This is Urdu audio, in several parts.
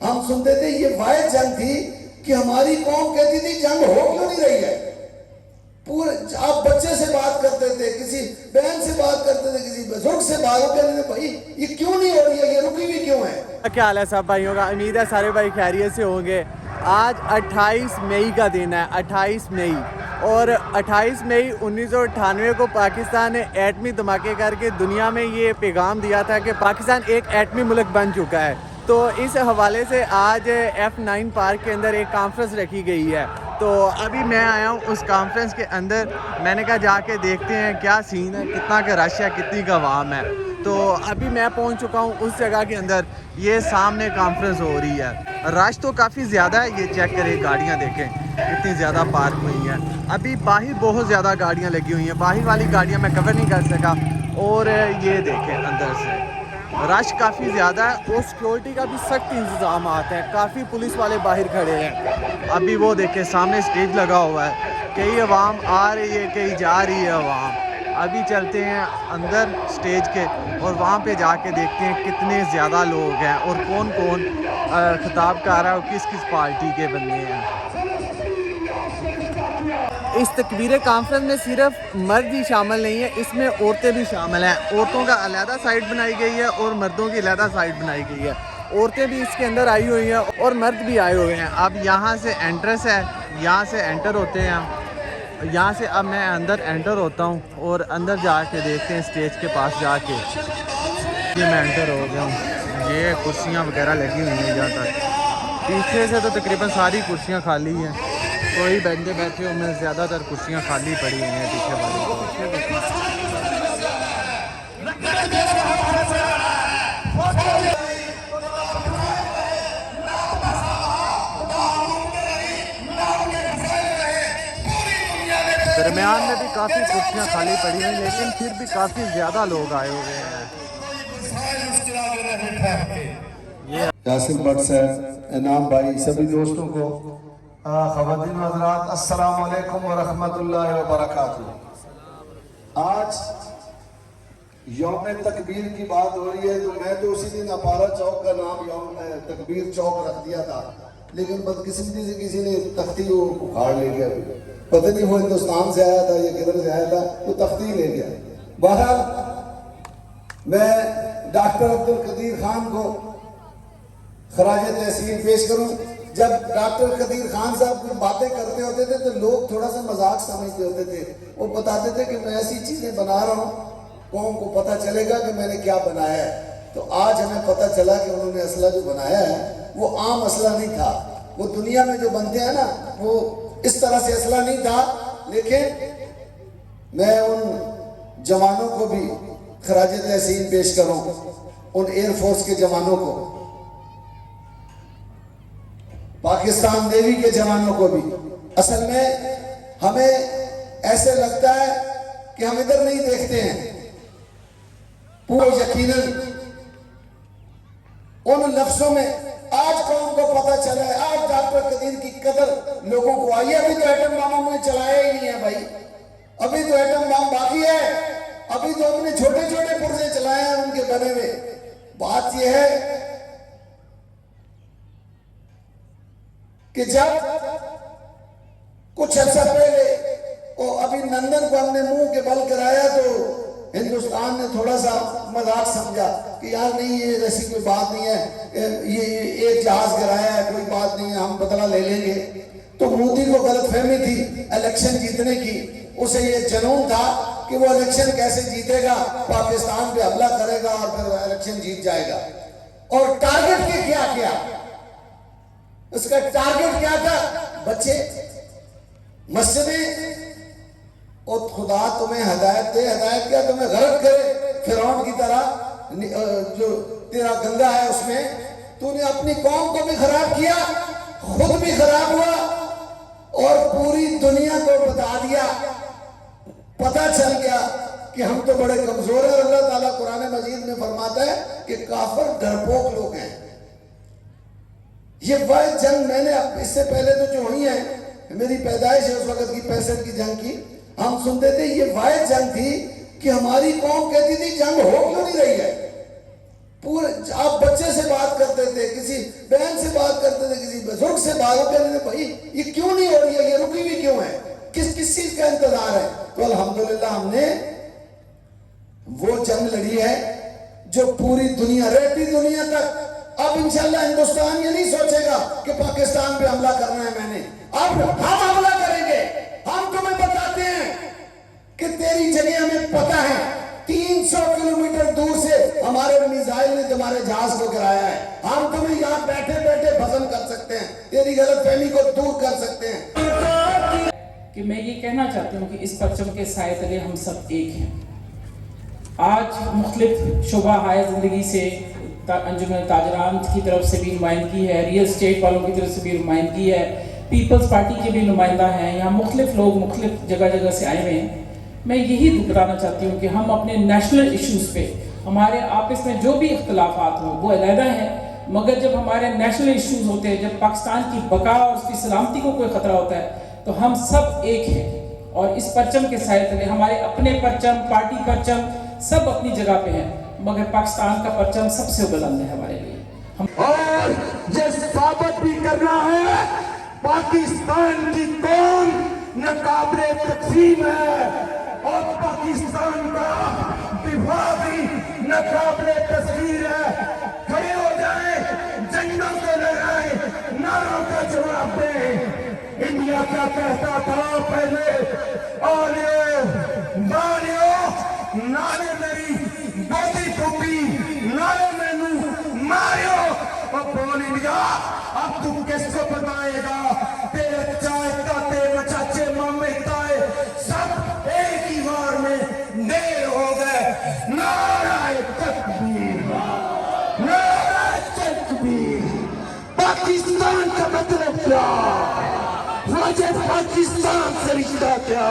ہم سنتے تھے یہ واحد جنگ تھی کہ ہماری قوم کہتی تھی جنگ ہو کیوں نہیں رہی ہے. پورے آپ بچے سے بات کرتے تھے, کسی بہن سے بات کرتے تھے, کسی بزرگ سے بات کرتے تھے, بھائی یہ کیوں نہیں ہو رہی ہے, یہ رکی ہوئی کیوں ہے. کیا حال ہے سب بھائیوں کا؟ امید ہے سارے بھائی خیریت سے ہوں گے. آج 28 مئی کا دن ہے, 28 مئی, اور 28 مئی 1998 کو پاکستان نے ایٹمی دھماکے کر کے دنیا میں یہ پیغام دیا تھا کہ پاکستان ایک ایٹمی ملک بن چکا ہے. تو اس حوالے سے آج F9 پارک کے اندر ایک کانفرنس رکھی گئی ہے. تو ابھی میں آیا ہوں اس کانفرنس کے اندر. میں نے کہا جا کے دیکھتے ہیں کیا سین ہے, کتنا کا رش ہے, کتنی کا عوام ہے. تو ابھی میں پہنچ چکا ہوں اس جگہ کے اندر. یہ سامنے کانفرنس ہو رہی ہے. رش تو کافی زیادہ ہے, یہ چیک کریں, گاڑیاں دیکھیں کتنی زیادہ پارک ہوئی ہیں. ابھی باہر بہت زیادہ گاڑیاں لگی ہوئی ہیں, باہر والی گاڑیاں میں کور نہیں کر سکا. اور یہ دیکھیں اندر سے رش کافی زیادہ ہے, اور سیکورٹی کا بھی سخت انتظامات ہیں, کافی پولیس والے باہر کھڑے ہیں. ابھی وہ دیکھیں سامنے سٹیج لگا ہوا ہے, کئی عوام آ رہی ہے, کئی جا رہی ہے عوام. ابھی چلتے ہیں اندر سٹیج کے, اور وہاں پہ جا کے دیکھتے ہیں کتنے زیادہ لوگ ہیں اور کون کون خطاب کر رہا ہے اور کس کس پارٹی کے بندے ہیں. اس تکبیر کانفرنس میں صرف مرد ہی شامل نہیں ہے, اس میں عورتیں بھی شامل ہیں. عورتوں کا علیحدہ سائٹ بنائی گئی ہے اور مردوں کی علیحدہ سائٹ بنائی گئی ہے. عورتیں بھی اس کے اندر آئی ہوئی ہیں اور مرد بھی آئے ہوئے ہیں. اب یہاں سے انٹرس ہے, یہاں سے انٹر ہوتے ہیں ہم. یہاں سے اب میں اندر انٹر ہوتا ہوں اور اندر جا کے دیکھتے ہیں اسٹیج کے پاس جا کے. یہ میں انٹر ہو گیا ہوں. یہ کرسیاں وغیرہ لگی ہوئی ہیں جہاں تک. پیچھے سے تو تقریباً ساری کرسیاں خالی ہیں, کوئی بندے بیٹھے ہوئے ہیں, زیادہ تر کرسیاں خالی پڑی ہوئی ہیں پیچھے والی. درمیان میں بھی کافی کرسیاں خالی پڑی ہیں, لیکن پھر بھی کافی زیادہ لوگ آئے ہوئے ہیں. یاسر بٹ صاحب, انعام بھائی, سبھی دوستوں کو, خواتین و حضرات, السلام علیکم ورحمۃ اللہ وبرکاتہ. آج یوم تکبیر کی بات ہو رہی ہے, تو میں تو اسی دن اپارا چوک کا نام یوم تکبیر چوک رکھ دیا تھا, لیکن بدقسمتی سے کسی نے تختی اکھاڑ لے گیا. پتہ نہیں وہ ہندوستان سے آیا تھا یا کدھر سے آیا تھا, تو تختی لے گیا. بہرحال میں ڈاکٹر عبدالقدیر خان کو خراج تحسین پیش کروں. جب ڈاکٹر قدیر خان صاحب کوئی باتیں کرتے ہوتے تھے تو لوگ تھوڑا سا مذاق سمجھتے ہوتے تھے. وہ بتاتے تھے کہ میں ایسی چیزیں بنا رہا ہوں, قوم کو پتہ چلے گا کہ میں نے کیا بنایا ہے. تو آج ہمیں پتہ چلا کہ انہوں نے اسلحہ جو بنایا ہے وہ عام اسلحہ نہیں تھا. وہ دنیا میں جو بنتے ہیں نا, وہ اس طرح سے اسلحہ نہیں تھا. لیکن میں ان جوانوں کو بھی خراج تحسین پیش کروں, ان ایئر فورس کے جوانوں کو, پاکستان نیوی کے جوانوں کو بھی. اصل میں ہمیں ایسے لگتا ہے کہ ہم ادھر نہیں دیکھتے ہیں. پورا یقیناً ان لفظوں میں آج قوم کو پتہ چلا ہے, آج ڈاکٹر قدیر کی قدر لوگوں کو آئی ہے. ابھی تو ایٹم بم نے چلایا ہی نہیں ہے بھائی, ابھی تو ایٹم بم باقی ہے, ابھی تو ہم نے چھوٹے چھوٹے پرزے چلائے ہیں ان کے بنے ہوئے. بات یہ ہے کہ جب کچھ عرصہ پہلے ابھی نندن کو ہم نے منہ کے بل کرایا تو ہندوستان نے تھوڑا سا مذاق سمجھا کہ یار نہیں, یہ ایسی کوئی بات نہیں ہے, یہ ایک جہاز گرایا ہے, کوئی بات نہیں ہے, ہم بدلہ لے لیں گے. تو مودی کو غلط فہمی تھی الیکشن جیتنے کی. اسے یہ جنون تھا کہ وہ الیکشن کیسے جیتے گا, پاکستان پہ حملہ کرے گا اور پھر الیکشن جیت جائے گا. اور ٹارگٹ کے کیا کیا, اس کا ٹارگٹ کیا تھا, بچے مسجدیں, اور خدا تمہیں ہدایت دے, ہدایت کیا تمہیں غرق کرے فرعون کی طرح. جو تیرا گنگا ہے اس میں تو نے اپنی قوم کو بھی خراب کیا, خود بھی خراب ہوا, اور پوری دنیا کو بتا دیا, پتہ چل گیا کہ ہم تو بڑے کمزور ہیں. اللہ تعالیٰ قرآن مجید میں فرماتا ہے کہ کافر ڈرپوک لوگ ہیں. یہ واحد جنگ میں نے اس سے پہلے تو جو ہوئی ہیں, میری پیدائش ہے اس وقت کی 65 کی جنگ کی, ہم سنتے تھے یہ واحد جنگ تھی کہ ہماری قوم کہتی تھی جنگ ہو کیوں نہیں رہی ہے. پورے آپ بچے سے بات کرتے تھے, کسی بہن سے بات کرتے تھے, کسی بزرگ سے بات کرتے تھے, بھائی یہ کیوں نہیں ہو رہی ہے, یہ رکی ہوئی کیوں ہے, کس چیز کا انتظار ہے. تو الحمدللہ ہم نے وہ جنگ لڑی ہے جو پوری دنیا, رہتی دنیا تک. اب انشاءاللہ ہندوستان یہ نہیں سوچے گا کہ پاکستان پہ حملہ کرنا ہے میں نے, اب ہم حملہ کریں گے. ہم تمہیں بتاتے ہیں کہ تیری جگہ ہمیں پتہ ہے, 300 کلومیٹر دور سے ہمارے میزائل نے تمہارے جہاز کو گرایا ہے. ہم تمہیں یہاں بیٹھے بیٹھے بھسم کر سکتے ہیں, تیری غلط فہمی کو دور کر سکتے ہیں. کہ میں یہ کہنا چاہتی ہوں کہ اس پرچم کے سائے تلے ہم سب ایک ہیں. آج مختلف شعبہ ہائے زندگی سے انجمن تاجران کی طرف سے بھی نمائندگی ہے, ریئل اسٹیٹ والوں کی طرف سے بھی نمائندگی ہے, پیپلز پارٹی کے بھی نمائندہ ہیں, یہاں مختلف لوگ مختلف جگہ جگہ سے آئے ہوئے ہیں. میں یہی بتانا چاہتی ہوں کہ ہم اپنے نیشنل ایشوز پہ ہمارے آپس میں جو بھی اختلافات ہوں وہ علیحدہ ہیں, مگر جب ہمارے نیشنل ایشوز ہوتے ہیں, جب پاکستان کی بقا اور اس کی سلامتی کو کوئی خطرہ ہوتا ہے, تو ہم سب ایک ہیں. اور اس پرچم کے سائے تلے ہمارے اپنے پرچم, پارٹی پرچم سب اپنی جگہ پہ ہیں, مگر پاکستان کا پرچم سب سے بلند ہے ہمارے لیے. اور یہ ثابت بھی کرنا ہے پاکستان کی قوم ناقابل تقسیم ہے, اور پاکستان کا دفاع بھی ناقابل تصویر ہے. کھڑے ہو جائیں, جنگوں کو لگائیں, نعروں کا جواب دیں. انڈیا کیا کہتا تھا پہلے, آلیو بالیو نعرے میری بوتی پھوپی, نعرے مینو ماریو. اور بول انڈیا اب تم کس کو بتائے گا, تیرے چائے تاتے مچاچے مامے تائے سب ایک ہی وار میں دیر ہو گئے. نعرہ تکبیر, نعرہ تکبیر. پاکستان کا مطلب کیا, واجب پاکستان سے رشتہ کیا,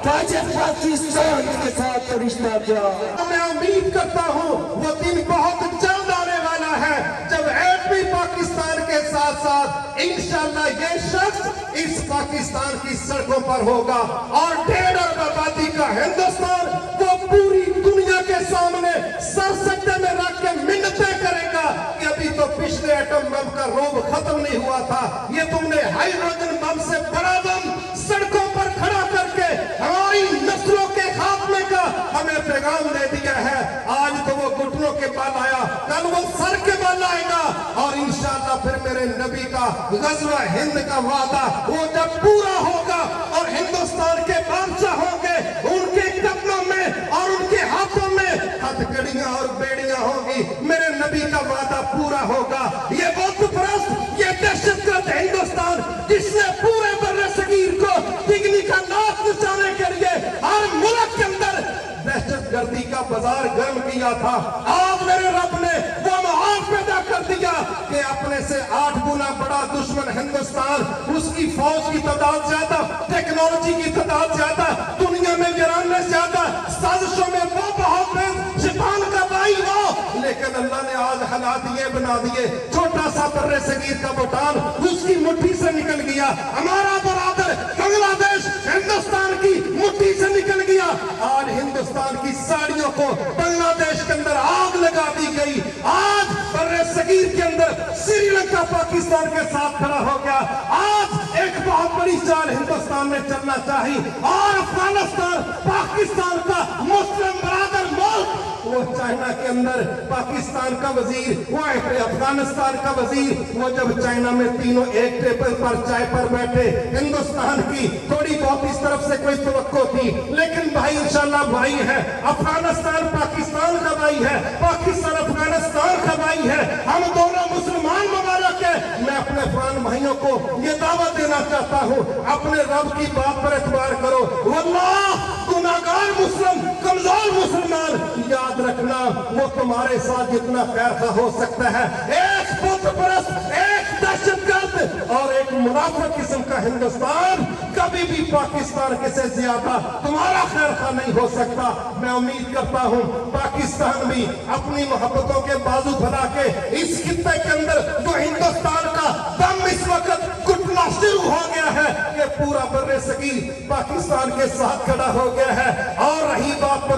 واجب پاکستان کے ساتھ رشتہ کیا. میں امید کرتا ہوں وہ دن بہت جلد آنے والا ہے جب ایٹمی پاکستان کے ساتھ ساتھ انشاءاللہ یہ شخص اس پاکستان کی سڑکوں پر ہوگا, اور 1.5 ارب آبادی کا ہندوستان وہ پوری دنیا کے سامنے سر سجدے میں رکھ کے منتیں کرے گا کہ ابھی تو پچھلے ایٹم بم کا روب ختم نہیں ہوا تھا, یہ تم نے ہائیڈروجن بم سے بڑا بم سڑکوں پر کھڑا کر کے ہماری نسلوں کے خاتمے کا ہمیں پیغام دے دیا ہے. آج تو وہ گھٹنوں کے بال آیا, کل وہ سر کے بال آئے گا, اور انشاءاللہ پھر میرے نبی کا غزوہ ہند کا وعدہ وہ جب پورا ہوگا اور ہندوستان کے بادشاہ ہوں گے, ان کے کپڑوں میں اور ان کے ہاتھوں میں ہتھکڑیاں اور بیڑیاں ہوں گی, میرے نبی کا وعدہ پورا ہوگا. یہ بت پرست, یہ دہشت گرد ہندوستان جس نے پورے بر صغیر کو ڈگنی کا ناچ نچانے کے لیے ہر ملک کے اندر دہشت گردی کا بازار گرم کیا تھا, آج میرے رب نے وہ ماحول پیدا کر دیا کہ اپنے سے 8 گنا بڑا دشمن ہندوستان, اس کی فوج کی تعداد زیادہ, ٹیکنالوجی کی تعداد زیادہ, دنیا میں گرانے زیادہ, سازشوں میں وہ بہت شیطان کا بھائی وہ, لیکن اللہ نے آج حالات یہ بنا دیے, چھوٹا سا بر صغیر کا بھوٹان اس کی مٹھی سے نکل گیا, ہمارا برادر بنگلہ دیش ہندوستان کی مٹھی سے نکل گیا. آج ہندوستان کی ساڑیوں کو بنگلہ دیش کے اندر آگ لگا دی گئی. آج بر صغیر کے اندر سری لنکا پاکستان کے ساتھ کھڑا ہو گیا. آج ایک بہت بڑی چال ہندوستان میں چلنا چاہیے, اور افغانستان پاکستان کا مسلم برادر ملک, وہ چائنا کے اندر پاکستان کا وزیر, وہ افغانستان کا وزیر, وہ جب چائنا میں تینوں ایک ٹیبل پر چائے پر بیٹھے, ہندوستان کی تھوڑی بہت اس طرف سے کوئی توقع تھی, لیکن بھائی انشاءاللہ بھائی ہے, افغانستان پاکستان کا بھائی ہے, پاکستان افغانستان کا بھائی ہے, ہم دونوں مسلمان مبارک ہیں. میں اپنے افغان بھائیوں کو یہ دعوت دینا چاہتا ہوں, اپنے رب کی بات پر اعتبار کرو, واللہ گناہگار مسلم, کمزور مسلمان, یاد رکھنا وہ تمہارے ساتھ جتنا خیر خواہ ہو سکتا ہے, ایک بت پرست, ایک دہشت گرد اور ایک منافق قسم کا ہندوستان کبھی بھی پاکستان کے سے زیادہ تمہارا خیر خواہ نہیں ہو سکتا. میں امید کرتا ہوں پاکستان بھی اپنی محبتوں کے بازو پھیلا کے اس خطے کے اندر جو ہندوستان کا دم اس وقت گھٹنا شروع ہو گیا ہے کہ پورا بر صغیر پاکستان کے ساتھ کھڑا ہو گیا ہے. اور رہی بات